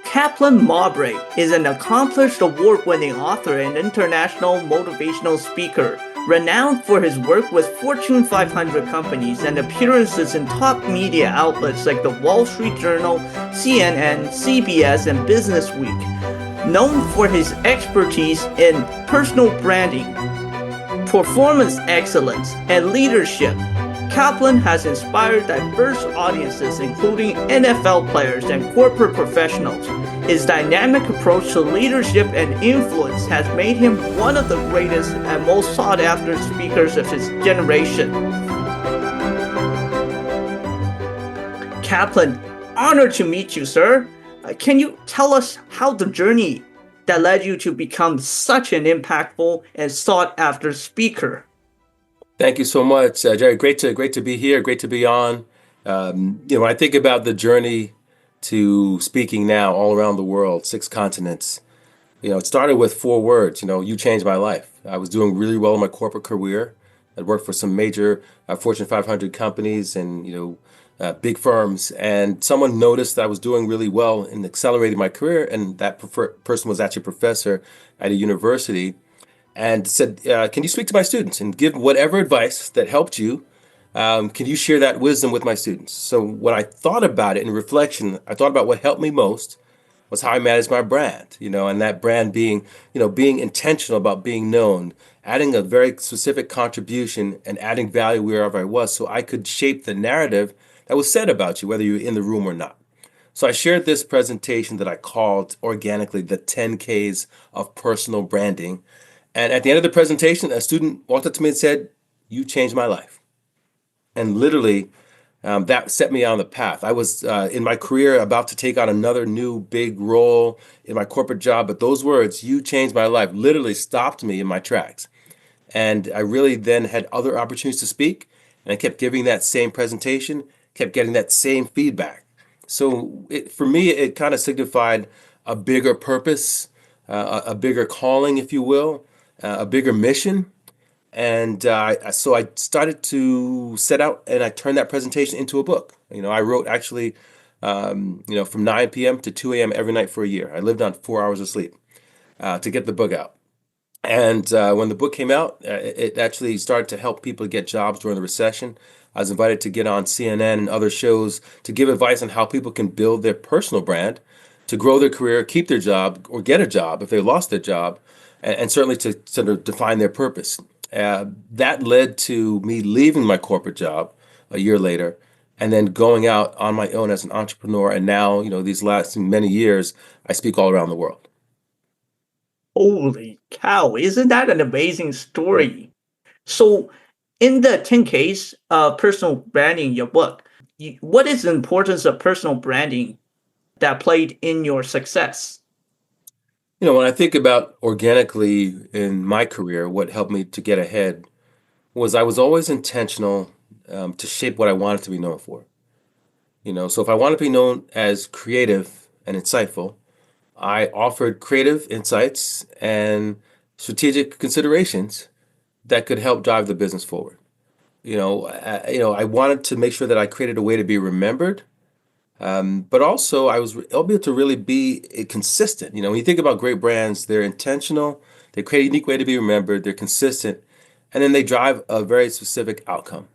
Kaplan Mobray is an accomplished award-winning author and international motivational speaker, renowned for his work with Fortune 500 companies and appearances in top media outlets like the Wall Street Journal, CNN, CBS, and Businessweek. Known for his expertise in personal branding, performance excellence, and leadership, Kaplan has inspired diverse audiences, including NFL players and corporate professionals. His dynamic approach to leadership and influence has made him one of the greatest and most sought-after speakers of his generation. Kaplan, honored to meet you, sir. Can you tell us how the journey that led you to become such an impactful and sought-after speaker? Thank you so much, Jerry. Great to be here. Great to be on. When I think about the journey to speaking now all around the world, 6 continents, it started with 4 words. You changed my life. I was doing really well in my corporate career. I'd worked for some major Fortune 500 companies and big firms, and someone noticed that I was doing really well in accelerating my career, and that person was actually a professor at a university, and said, "Can you speak to my students and give whatever advice that helped you? Can you share that wisdom with my students?" So when I thought about it in reflection, I thought about what helped me most was how I managed my brand, and that brand being intentional about being known, adding a very specific contribution and adding value wherever I was so I could shape the narrative that was said about you, whether you're in the room or not. So I shared this presentation that I called organically the 10 Ks of personal branding. And at the end of the presentation, a student walked up to me and said, "You changed my life." And literally, that set me on the path. I was in my career about to take on another new big role in my corporate job, but those words, "You changed my life," literally stopped me in my tracks. And I really then had other opportunities to speak, and I kept giving that same presentation, kept getting that same feedback. So for me, it kind of signified a bigger purpose, a bigger calling, if you will, a bigger mission. And so I started to set out and I turned that presentation into a book. I wrote actually, from 9 p.m. to 2 a.m. every night for a year. I lived on 4 hours of sleep to get the book out. And when the book came out, it actually started to help people get jobs during the recession. I was invited to get on CNN and other shows to give advice on how people can build their personal brand, to grow their career, keep their job, or get a job if they lost their job, and certainly to sort of define their purpose. That led to me leaving my corporate job a year later and then going out on my own as an entrepreneur. And now, these last many years, I speak all around the world. Holy cow, isn't that an amazing story? So, in the 10 case of personal branding, your book, what is the importance of personal branding that played in your success? When I think about organically in my career, what helped me to get ahead was I was always intentional to shape what I wanted to be known for. So if I wanted to be known as creative and insightful, I offered creative insights and strategic considerations that could help drive the business forward. I wanted to make sure that I created a way to be remembered, but also I was able to really be consistent. When you think about great brands, they're intentional, they create a unique way to be remembered, they're consistent, and then they drive a very specific outcome.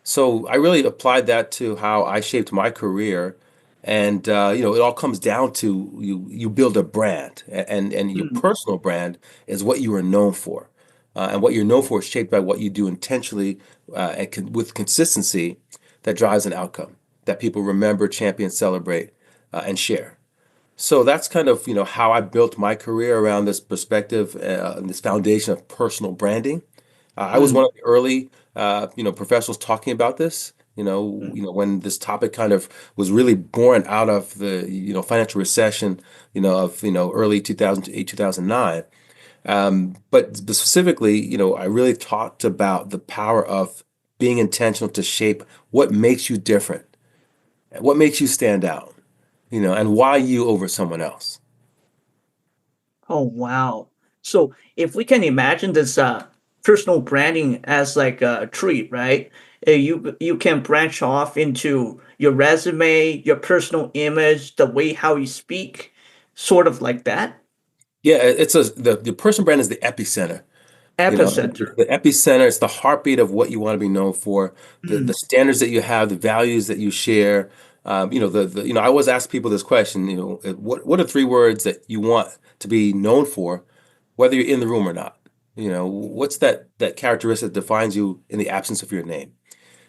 So I really applied that to how I shaped my career. And it all comes down to you build a brand, and your Mm, personal brand is what you are known for. And what you're known for is shaped by what you do intentionally with consistency that drives an outcome that people remember, champion, celebrate, and share. So that's kind of how I built my career around this perspective and this foundation of personal branding. I was one mm, of the early professionals talking about this. mm. When this topic kind of was really born out of the financial recession, of early 2008, 2009. But specifically, I really talked about the power of being intentional to shape what makes you different, what makes you stand out, and why you over someone else. Oh, wow. So, if we can imagine this personal branding as like a tree, right? You can branch off into your resume, your personal image, the way how you speak, Sort of like that. Yeah, it's the personal brand is the epicenter. You know, Epicenter. the epicenter is the heartbeat of what you want to be known for, the Mm. standards that you have, the values that you share. I always ask people this question, what are three words that you want to be known for, whether you're in the room or not? What's that characteristic that defines you in the absence of your name?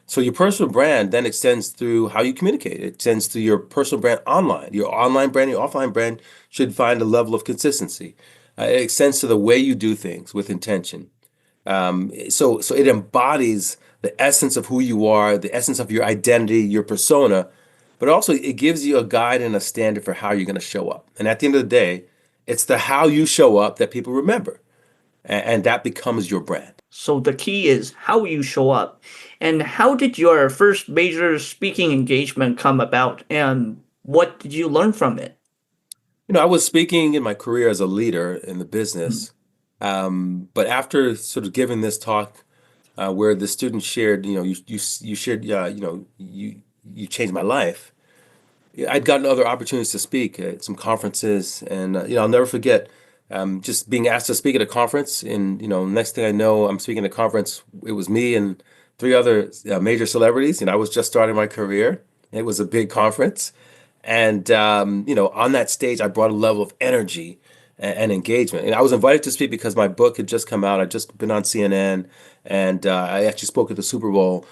So your personal brand then extends through how you communicate. It extends to your personal brand online. Your online brand, your offline brand should find a level of consistency. It extends to the way you do things with intention. So it embodies the essence of who you are, the essence of your identity, your persona, but also it gives you a guide and a standard for how you're going to show up. And at the end of the day, it's the how you show up that people remember, and that becomes your brand. So the key is how you show up. And how did your first major speaking engagement come about? And what did you learn from it? I was speaking in my career as a leader in the Mm. business, but after sort of giving this talk, where the student shared, you shared, you changed my life. I'd gotten other opportunities to speak at some conferences, and I'll never forget just being asked to speak at a conference. And next thing I know, I'm speaking at a conference. It was me and three other major celebrities, and I was just starting my career. It was a big conference, and on that stage, I brought a level of energy and engagement. And I was invited to speak because my book had just come out. I'd just been on CNN, and I actually spoke at the Super Bowl.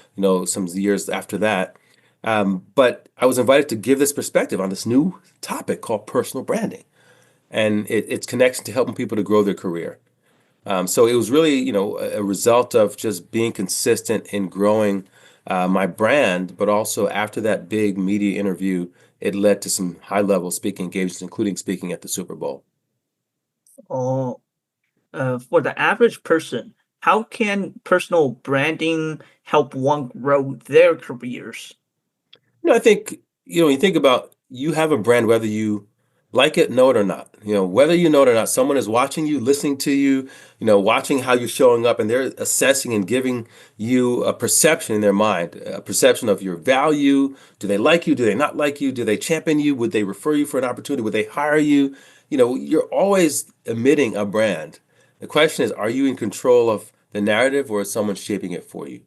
Some years after that. But I was invited to give this perspective on this new topic called personal branding and its connection to helping people to grow their career. So it was really, a result of just being consistent in growing my brand, but also after that big media interview, it led to some high-level speaking engagements, including speaking at the Super Bowl. Oh, for the average person, how can personal branding help one grow their careers? I think, when you think about you have a brand, whether you like it, know it or not, whether you know it or not, someone is watching you, listening to you, watching how you're showing up, and they're assessing and giving you a perception in their mind, a perception of your value. Do they like you? Do they not like you? Do they champion you? Would they refer you for an opportunity? Would they hire you? You're always emitting a brand. The question is, are you in control of the narrative or is someone shaping it for you?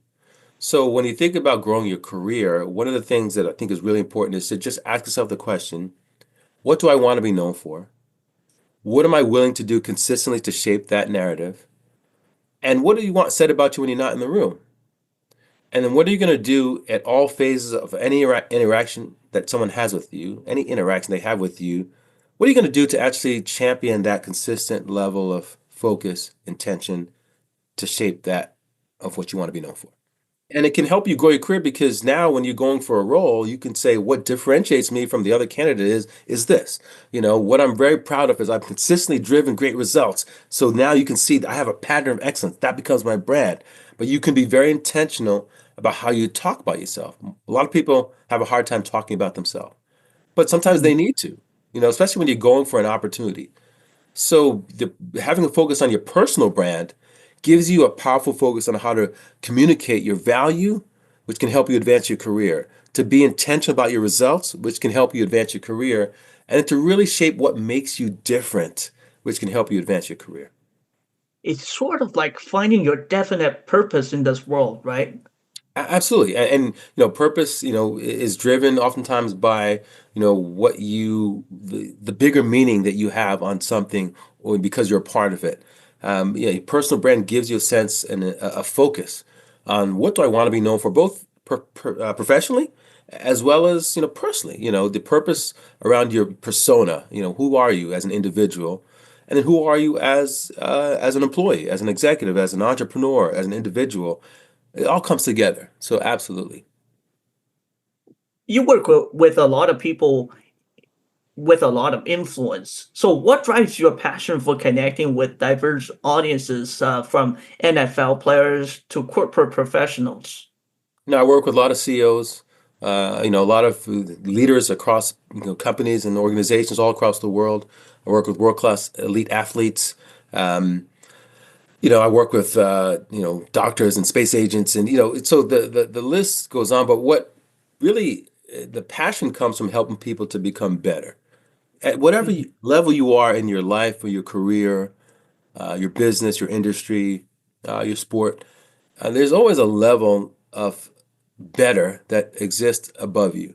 So when you think about growing your career, one of the things that I think is really important is to just ask yourself the question, what do I want to be known for? What am I willing to do consistently to shape that narrative? And what do you want said about you when you're not in the room? And then what are you going to do at all phases of any interaction that someone has with you, any interaction they have with you? What are you going to do to actually champion that consistent level of focus, intention to shape that of what you want to be known for? And it can help you grow your career because now when you're going for a role, you can say what differentiates me from the other candidate is this. What I'm very proud of is I've consistently driven great results. So now you can see that I have a pattern of excellence. That becomes my brand. But you can be very intentional about how you talk about yourself. A lot of people have a hard time talking about themselves, but sometimes they need to, especially when you're going for an opportunity. So having a focus on your personal brand gives you a powerful focus on how to communicate your value, which can help you advance your career, to be intentional about your results, which can help you advance your career, and to really shape what makes you different, which can help you advance your career. It's sort of like finding your definite purpose in this world, right? Absolutely. And purpose, is driven oftentimes by, the bigger meaning that you have on something or because you're a part of it. Your personal brand gives you a sense and a focus on what do I want to be known for, both professionally as well as, personally. The purpose around your persona, who are you as an individual? And then who are you as an employee, as an executive, as an entrepreneur, as an individual? It all comes together. So absolutely. You work with a lot of people with a lot of influence. So, what drives your passion for connecting with diverse audiences from NFL players to corporate professionals? I work with a lot of CEOs, a lot of leaders across companies and organizations all across the world. I work with world-class elite athletes. Um, I work with doctors and space agents, and so the list goes on. But what really the passion comes from helping people to become better. at whatever level you are in your life or your career, your business, your industry, your sport, there's always a level of better that exists above you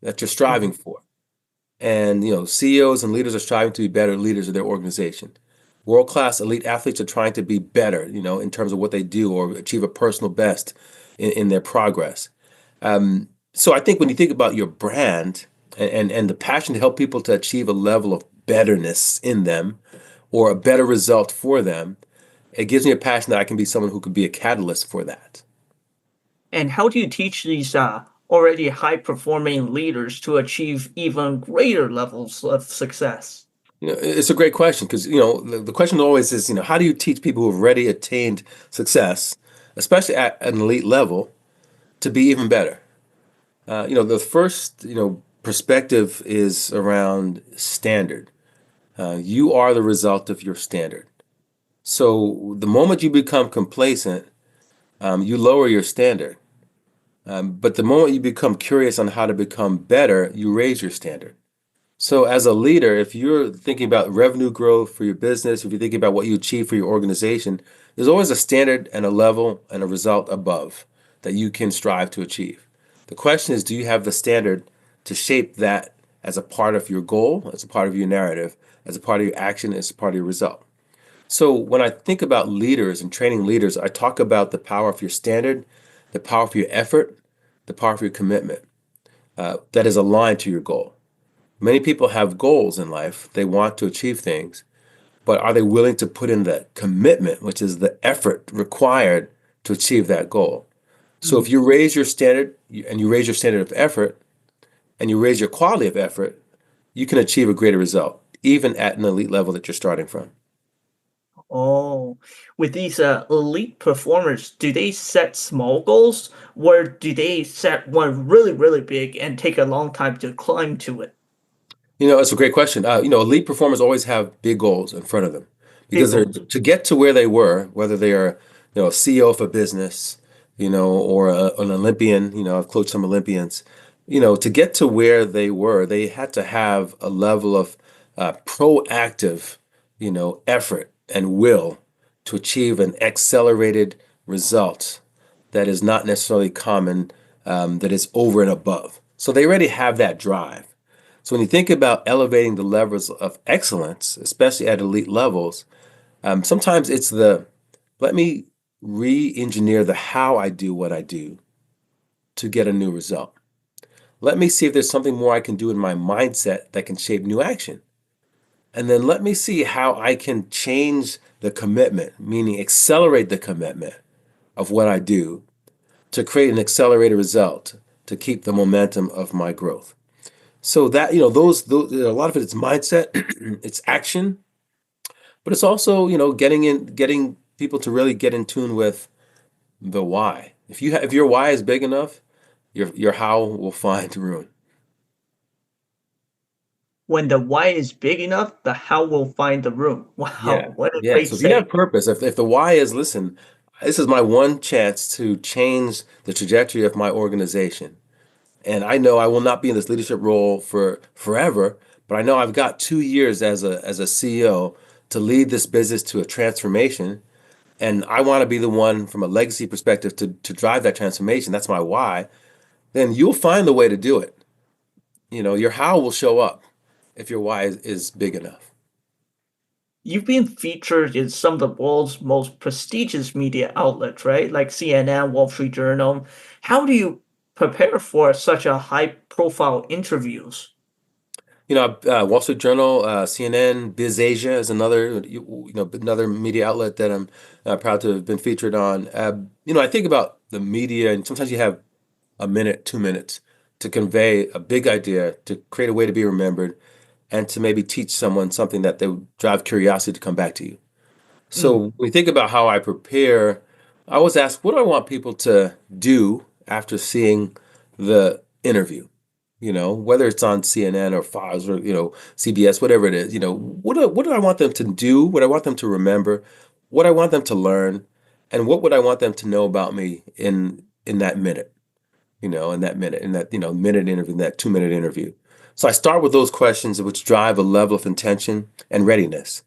that you're striving Mhm. for. And CEOs and leaders are striving to be better leaders of their organization. World-class elite athletes are trying to be better, in terms of what they do or achieve a personal best in their progress. So I think when you think about your brand and the passion to help people to achieve a level of betterness in them or a better result for them, it gives me a passion that I can be someone who could be a catalyst for that. And how do you teach these already high performing leaders to achieve even greater levels of success? It's a great question because, the question always is, how do you teach people who have already attained success, especially at an elite level, to be even better? The first, perspective is around standard. You are the result of your standard. So the moment you become complacent, you lower your standard. But the moment you become curious on how to become better, you raise your standard. So as a leader, if you're thinking about revenue growth for your business, if you're thinking about what you achieve for your organization, there's always a standard and a level and a result above that you can strive to achieve. The question is, do you have the standard to shape that as a part of your goal, as a part of your narrative, as a part of your action, as a part of your result? So when I think about leaders and training leaders, I talk about the power of your standard, the power of your effort, the power of your commitment that is aligned to your goal. Many people have goals in life. They want to achieve things, but are they willing to put in the commitment, which is the effort required to achieve that goal? So if Mm. you raise your standard and you raise your standard of effort and you raise your quality of effort, you can achieve a greater result, even at an elite level that you're starting from. Oh, with these elite performers, do they set small goals or do they set one really, really big and take a long time to climb to it? It's a great question. Elite performers always have big goals in front of them Big because they're goals. to get to where they were, whether they are, a CEO of a business, or an Olympian. I've coached some Olympians. To get to where they were, they had to have a level of proactive, effort and will to achieve an accelerated result that is not necessarily common, that is over and above. So they already have that drive. So when you think about elevating the levels of excellence, especially at elite levels, sometimes it's the let me re-engineer the how I do what I do to get a new result. Let me see if there's something more I can do in my mindset that can shape new action. And then let me see how I can change the commitment, meaning accelerate the commitment of what I do to create an accelerated result to keep the momentum of my growth. So that, those a lot of it is mindset, it's action, but it's also, getting people to really get in tune with the why. If your why is big enough, your how will find room. When the why is big enough, the how will find the room. Yeah. Wow, what a Yeah. great So if you have saying. purpose, if the why is, listen, this is my one chance to change the trajectory of my organization. And I know I will not be in this leadership role for forever, but I know I've got 2 years as a CEO to lead this business to a transformation. And I want to be the one from a legacy perspective to drive that transformation. That's my why. Then you'll find the way to do it. Your how will show up if your why is big enough. You've been featured in some of the world's most prestigious media outlets, right? Like CNN, Wall Street Journal. How do you prepare for such a high profile interviews? Wall Street Journal, CNN, BizAsia is another, another media outlet that I'm proud to have been featured on. I think about the media, and sometimes you have a minute, 2 minutes to convey a big idea, to create a way to be remembered, and to maybe teach someone something that they would drive curiosity to come back to you. So Mm. when we think about how I prepare, I always ask, what do I want people to do after seeing the interview? Whether it's on CNN or Fox or, CBS, whatever it is, what do I want them to do? What I want them to remember? What I want them to learn? And what would I want them to know about me in that minute? In that minute, in that, minute interview, in that 2 minute interview. So I start with those questions which drive a level of intention and readiness.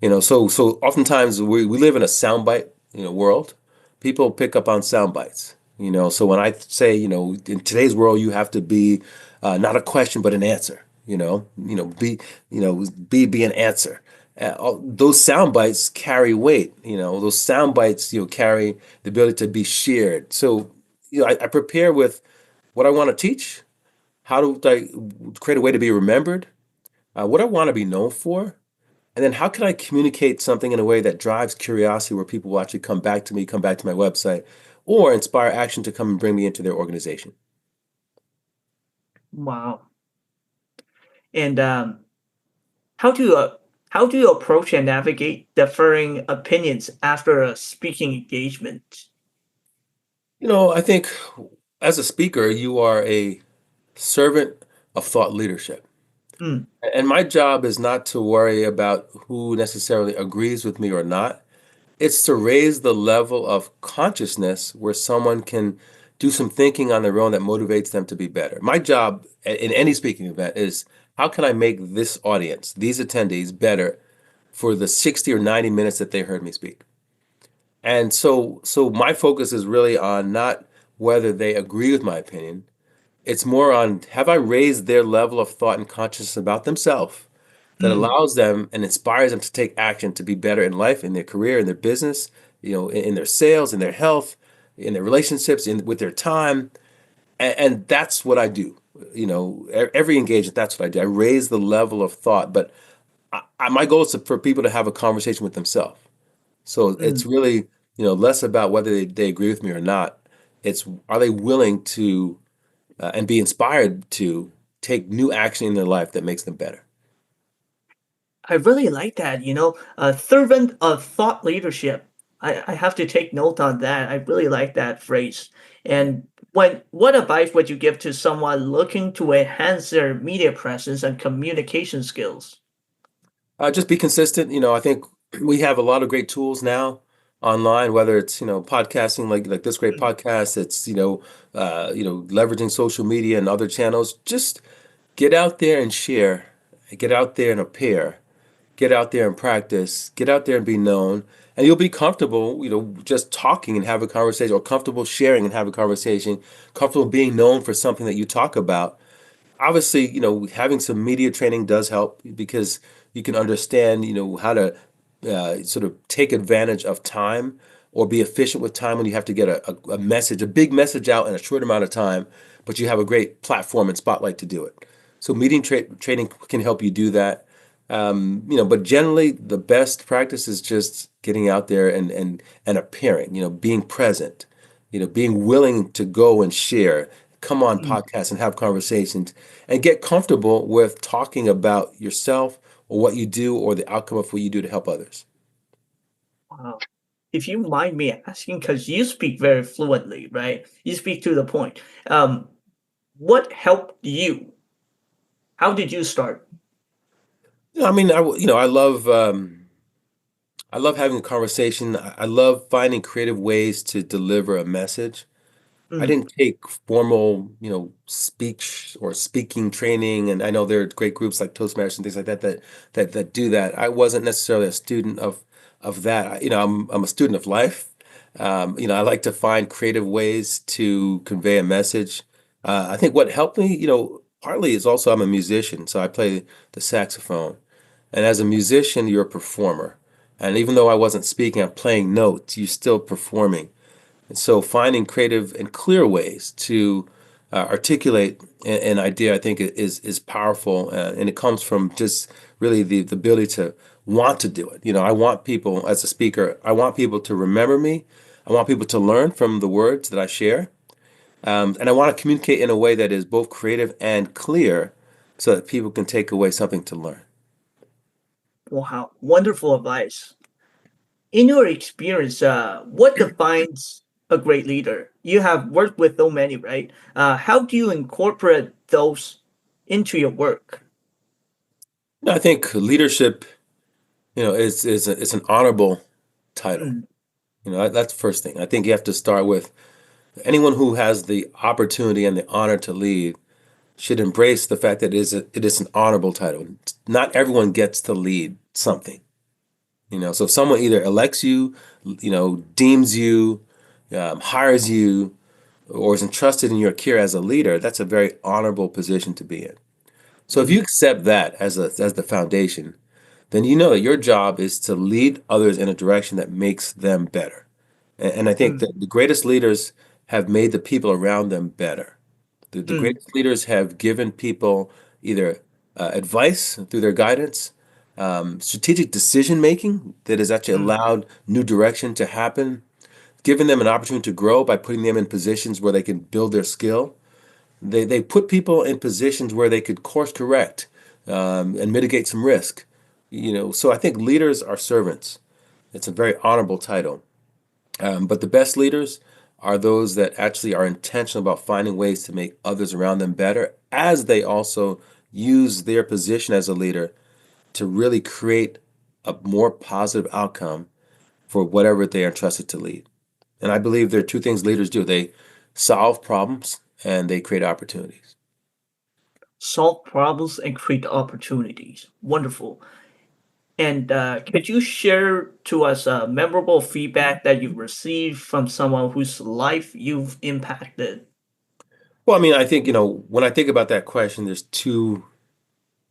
So oftentimes we live in a soundbite, world. People pick up on sound bites. So when I say, in today's world, you have to be not a question but an answer. Be an answer. Those sound bites carry weight. Those sound bites, carry the ability to be shared. So, I prepare with what I want to teach, how do I create a way to be remembered, what I want to be known for, and then how can I communicate something in a way that drives curiosity where people will actually come back to me, come back to my website, or inspire action to come and bring me into their organization? Wow. And how do you how do you approach and navigate differing opinions after a speaking engagement? I think as a speaker, you are a servant of thought leadership. Mm, And my job is not to worry about who necessarily agrees with me or not. It's to raise the level of consciousness where someone can do some thinking on their own that motivates them to be better. My job in any speaking event is how can I make this audience, these attendees, better for the 60 or 90 minutes that they heard me speak? And so my focus is really on not whether they agree with my opinion. It's more on have I raised their level of thought and consciousness about themselves that mm. allows them and inspires them to take action to be better in life, in their career, in their business, in their sales, in their health, in their relationships, with their time. And that's what I do. Every engagement, that's what I do. I raise the level of thought, but my goal is for people to have a conversation with themselves. So it's Mm. really, less about whether they agree with me or not. It's are they willing to and be inspired to take new action in their life that makes them better. I really like that, a servant of thought leadership. I have to take note on that. I really like that phrase. And what advice would you give to someone looking to enhance their media presence and communication skills? Just be consistent. I think we have a lot of great tools now online, whether it's podcasting like this great Mm, podcast. It's leveraging social media and other channels. Just get out there and share. Get out there and appear. Get out there and practice. Get out there and be known. And you'll be comfortable, just talking and have a conversation, or comfortable sharing and have a conversation, comfortable being known for something that you talk about. Obviously, having some media training does help because you can understand, how to sort of take advantage of time or be efficient with time when you have to get a message, a big message out in a short amount of time, but you have a great platform and spotlight to do it. So training can help you do that. But generally the best practice is just getting out there and appearing, being present, being willing to go and share, come on mm. podcasts and have conversations and get comfortable with talking about yourself or what you do or the outcome of what you do to help others. Wow. If you mind me asking, because you speak very fluently, right? You speak to the point. Um, what helped you? How did you start? I mean, I love having a conversation. I love finding creative ways to deliver a message. I Mm, didn't take formal, speech or speaking training, and I know there are great groups like Toastmasters and things like that do that. I wasn't necessarily a student of that. I'm a student of life. I like to find creative ways to convey a message. I think what helped me, partly is also I'm a musician, so I play the saxophone. And as a musician, you're a performer. And even though I wasn't speaking, I'm playing notes, you're still performing. And so finding creative and clear ways to articulate an idea, I think is powerful, and it comes from just really the ability to want to do it. I want people as a speaker, I want people to remember me. I want people to learn from the words that I share, and I want to communicate in a way that is both creative and clear, so that people can take away something to learn. wow, wonderful advice. In your experience, what defines a great leader? You have worked with so many, right? How do you incorporate those into your work? I think leadership, it's an honorable title. Mm, That's the first thing. I think you have to start with anyone who has the opportunity and the honor to lead. should embrace the fact that it is an honorable title. Not everyone gets to lead something. So if someone either elects you, deems you, hires you, or is entrusted in your care as a leader, that's a very honorable position to be in. So if you Mm, accept that as the foundation, then you know that your job is to lead others in a direction that makes them better. And I think that mm, the greatest leaders have made the people around them better. The mm, greatest leaders have given people either advice through their guidance, strategic decision making that has actually mm, allowed new direction to happen, given them an opportunity to grow by putting them in positions where they can build their skill. They put people in positions where they could course correct and mitigate some risk. So I think leaders are servants. It's a very honorable title. But the best leaders are those that actually are intentional about finding ways to make others around them better, as they also use their position as a leader to really create a more positive outcome for whatever they are entrusted to lead. And I believe there are two things leaders do. They solve problems and they create opportunities. solve problems and create opportunities. Wonderful. And could you share to us memorable feedback that you've received from someone whose life you've impacted? Well, I mean, I think, when I think about that question, there's two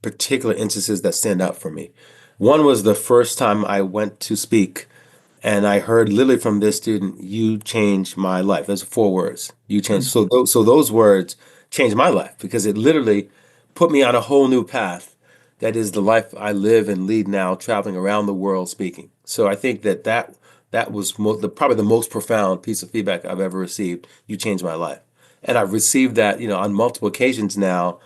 particular instances that stand out for me. One was the first time I went to speak, and I heard literally from this student, "You changed my life." Those are four words. You changed. Mm, So those words changed my life because it literally put me on a whole new path. That is the life I live and lead now, traveling around the world speaking. So I think that was probably the most profound piece of feedback I've ever received. You changed my life, and I've received that, on multiple occasions now.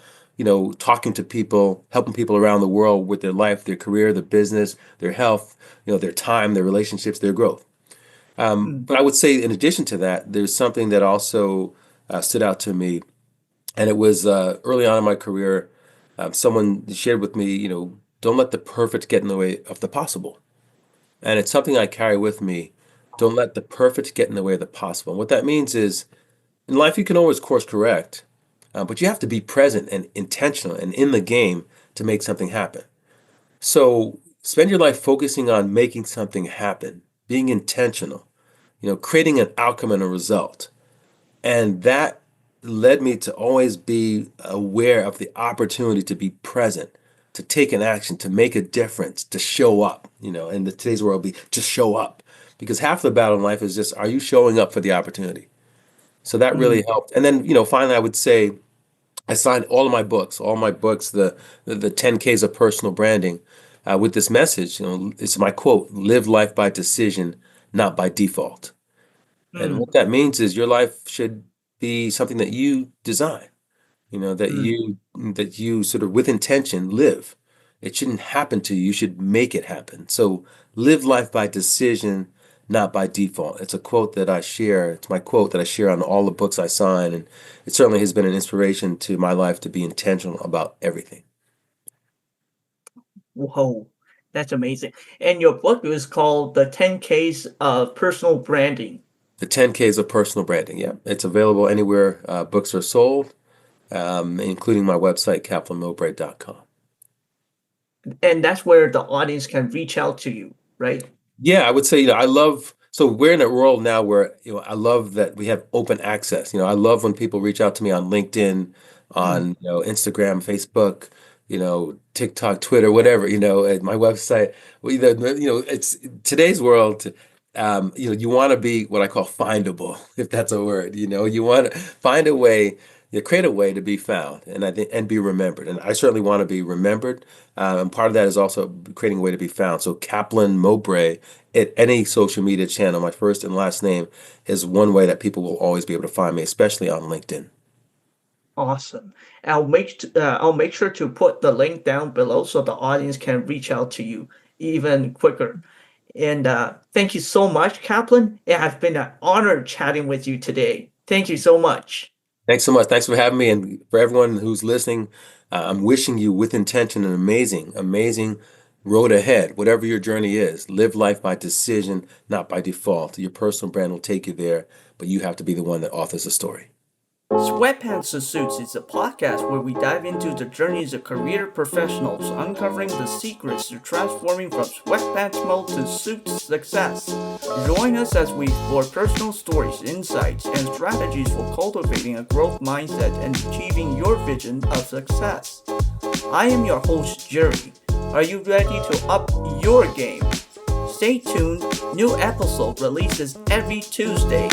Talking to people, helping people around the world with their life, their career, their business, their health, their time, their relationships, their growth. mm, But I would say, in addition to that, there's something that also stood out to me, and it was early on in my career. Someone shared with me, don't let the perfect get in the way of the possible, and it's something I carry with me. Don't let the perfect get in the way of the possible. And what that means is, in life, you can always course correct, but you have to be present and intentional and in the game to make something happen. So spend your life focusing on making something happen, being intentional, creating an outcome and a result. And that led me to always be aware of the opportunity to be present, to take an action, to make a difference, to show up, in today's world, be just show up. Because half the battle in life is just, are you showing up for the opportunity? So that really mm, helped. And then, finally, I would say I signed all my books, the 10Ks of personal branding, with this message. It's my quote: "Live life by decision, not by default." And mm, what that means is your life should be something that you design. That mm. you sort of with intention live. It shouldn't happen to you. You should make it happen. So live life by decision, not by default. It's a quote that I share. It's my quote that I share on all the books I sign, and it certainly has been an inspiration to my life to be intentional about everything. Whoa, that's amazing. And your book is called The 10 Ks of Personal Branding. The 10Ks of personal branding. Yeah, it's available anywhere books are sold, including my website, kaplanmobray.com. And that's where the audience can reach out to you, right? Yeah, I would say, I love, so we're in a world now where, I love that we have open access. I love when people reach out to me on LinkedIn, Mm, on, Instagram, Facebook, TikTok, Twitter, whatever, at my website. It's today's world. You want to be what I call findable, if that's a word. You want to find a way, create a way to be found, and I think and be remembered. And I certainly want to be remembered. And part of that is also creating a way to be found. So Kaplan Mobray at any social media channel, my first and last name, is one way that people will always be able to find me, especially on LinkedIn. awesome. I'll make sure to put the link down below so the audience can reach out to you even quicker. And thank you so much, Kaplan. It has been an honor chatting with you today. Thank you so much. Thanks so much. Thanks for having me. And for everyone who's listening, I'm wishing you with intention an amazing, amazing road ahead. Whatever your journey is, live life by decision, not by default. Your personal brand will take you there, but you have to be the one that authors the story. Sweatpants to Suits is a podcast where we dive into the journeys of career professionals, uncovering the secrets to transforming from sweatpants mode to suits success. Join us as we explore personal stories, insights, and strategies for cultivating a growth mindset and achieving your vision of success. I am your host, Jerry. Are you ready to up your game? Stay tuned, new episode releases every Tuesday.